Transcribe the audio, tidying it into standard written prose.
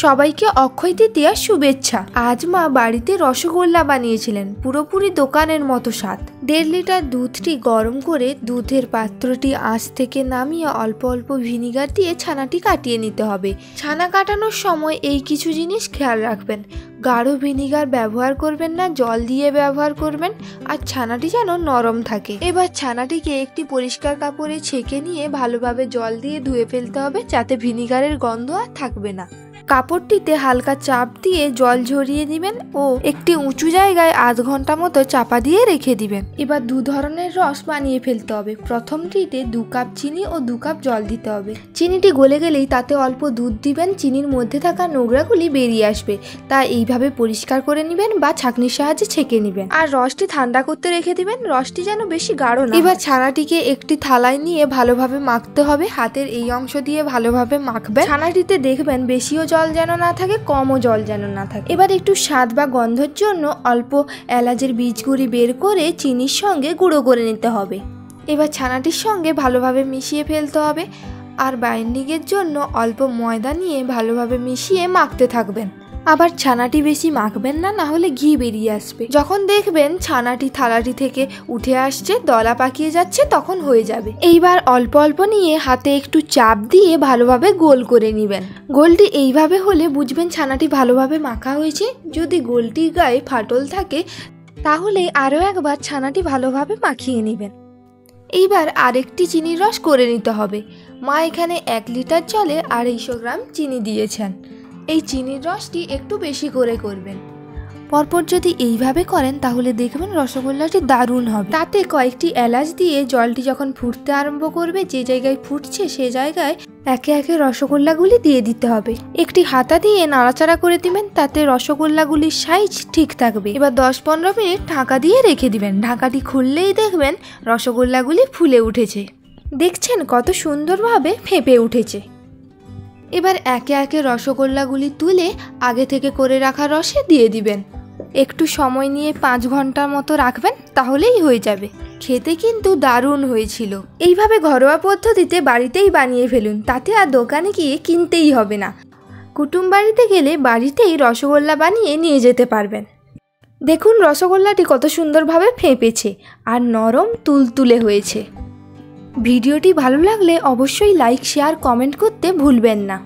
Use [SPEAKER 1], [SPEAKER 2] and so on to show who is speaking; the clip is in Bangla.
[SPEAKER 1] সবাইকে অক্ষয় তৃতীয়ার শুভেচ্ছা। আজ মা বাড়িতে রসগোল্লা বানিয়েছিলেন, পুরোপুরি দোকানের মতো স্বাদ। 1.5 লিটার দুধটি গরম করে দুধের পাত্রটি আঁচ থেকে নামিয়ে অল্প অল্প ভিনিগার দিয়ে ছানাটি কাটিয়ে নিতে হবে। ছানা কাটানোর সময় এই কিছু জিনিস খেয়াল রাখবেন। গাঢ় ভিনিগার ব্যবহার করবেন না, জল দিয়ে ব্যবহার করবেন, আর ছানাটি যেন নরম থাকে। এবার ছানাটিকে একটি পরিষ্কার কাপড়ে ছেঁকে নিয়ে ভালোভাবে জল দিয়ে ধুয়ে ফেলতে হবে, যাতে ভিনিগারের গন্ধ আর থাকবে না। কাপড়টিতে হালকা চাপ দিয়ে জল ঝরিয়ে দিবেন ও একটি উঁচু জায়গায় আধ ঘন্টা মতো চাপা দিয়ে রেখে দিবেন। এবার 2 ধরনের রস বানিয়ে ফেলতে হবে। প্রথমটিতে 2 কাপ চিনি ও 2 কাপ জল দিতে হবে। চিনিটি গলে গেলেই তাতে অল্প দুধ দিবেন। চিনির মধ্যে থাকা নোংরাগুলি বেরিয়ে আসবে, তা এইভাবে পরিষ্কার করে নেবেন বা ছাঁকনির সাহায্যে ছেঁকে নেবেন। আর রসটি ঠান্ডা করতে রেখে দিবেন, রসটি যেন বেশি গাঢ় না। এবার ছানাটিকে একটি থালায় নিয়ে ভালোভাবে মাখতে হবে। হাতের এই অংশ দিয়ে ভালোভাবে মাখবেন। ছানাটিতে দেখবেন বেশিও জল যেন না থাকে, কমও জল যেন না থাকে। এবার একটু স্বাদ বা গন্ধের জন্য অল্প এলাচের বীজগুলি বের করে চিনির সঙ্গে গুঁড়ো করে নিতে হবে। এবার ছানাটির সঙ্গে ভালোভাবে মিশিয়ে ফেলতে হবে। আর বাইন্ডিংয়ের জন্য অল্প ময়দা নিয়ে ভালোভাবে মিশিয়ে মাখতে থাকবেন। আবার ছানাটি বেশি মাখবেন না, না হলে ঘি বেরিয়ে আসবে। যখন দেখবেন ছানাটি থালাটি থেকে উঠে আসছে, দলা পাকিয়ে যাচ্ছে, তখন হয়ে যাবে। এইবার অল্প অল্প নিয়ে হাতে একটু চাপ দিয়ে ভালোভাবে গোল করে নেবেন। গোলটি এইভাবে হলে বুঝবেন ছানাটি ভালোভাবে মাখা হয়েছে। যদি গোলটির গায়ে ফাটল থাকে তাহলে আরও একবার ছানাটি ভালোভাবে মাখিয়ে নেবেন। এইবার আরেকটি চিনির রস করে নিতে হবে। মা এখানে 1 লিটার জলে 250 গ্রাম চিনি দিয়েছেন। এই চিনির রসটি একটু বেশি করে করবেন। পরপর যদি এইভাবে করেন তাহলে দেখবেন রসগোল্লাটি দারুণ হবে। তাতে কয়েকটি এলাচ দিয়ে জলটি যখন ফুটতে আরম্ভ করবে, যে জায়গায় ফুটছে সে জায়গায় একে একে রসগোল্লাগুলি দিয়ে দিতে হবে। একটি হাতা দিয়ে নাড়াচাড়া করে দিবেন, তাতে রসগোল্লাগুলির সাইজ ঠিক থাকবে। এবার 10-15 মিনিট ঢাকা দিয়ে রেখে দিবেন। ঢাকাটি খুললেই দেখবেন রসগোল্লাগুলি ফুলে উঠেছে। দেখছেন কত সুন্দরভাবে ফেঁপে উঠেছে। এবার একে একে রসগোল্লাগুলি তুলে আগে থেকে করে রাখা রসে দিয়ে দিবেন। একটু সময় নিয়ে 5 ঘন্টার মতো রাখবেন, তাহলেই হয়ে যাবে। খেতে কিন্তু দারুণ হয়েছিল। এইভাবে ঘরোয়া পদ্ধতিতে বাড়িতেই বানিয়ে ফেলুন, তাতে আর দোকানে গিয়ে কিনতেই হবে না। কুটুম বাড়িতে গেলে বাড়িতেই রসগোল্লা বানিয়ে নিয়ে যেতে পারবেন। দেখুন রসগোল্লাটি কত সুন্দরভাবে ফেঁপেছে আর নরম তুলতুলে হয়েছে। ভিডিওটি ভালো লাগলে অবশ্যই লাইক, শেয়ার, কমেন্ট করতে ভুলবেন না।